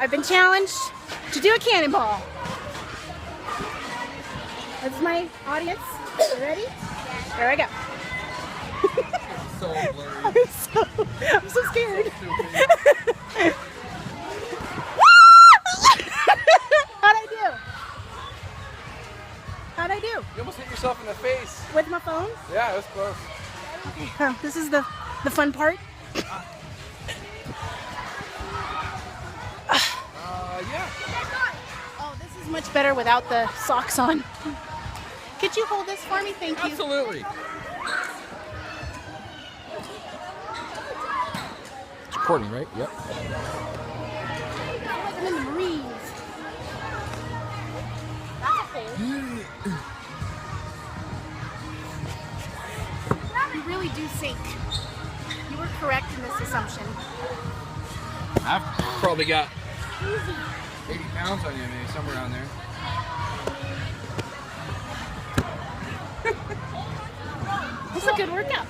I've been challenged to do a cannonball. That's my audience. You ready? There I go. So blurry. I'm so scared. How'd I do? How'd I do? You almost hit yourself in the face. With my phone? Yeah, it was close. Okay, this is the fun part. Yeah. Oh, this is much better without the socks on. Could you hold this for me? Thank you. Absolutely. It's recording, right? Yep. I'm in the Marines. That's a fail. You really do sink. You were correct in this assumption. I've probably got 80 pounds on you, maybe somewhere around there. It's a good workout.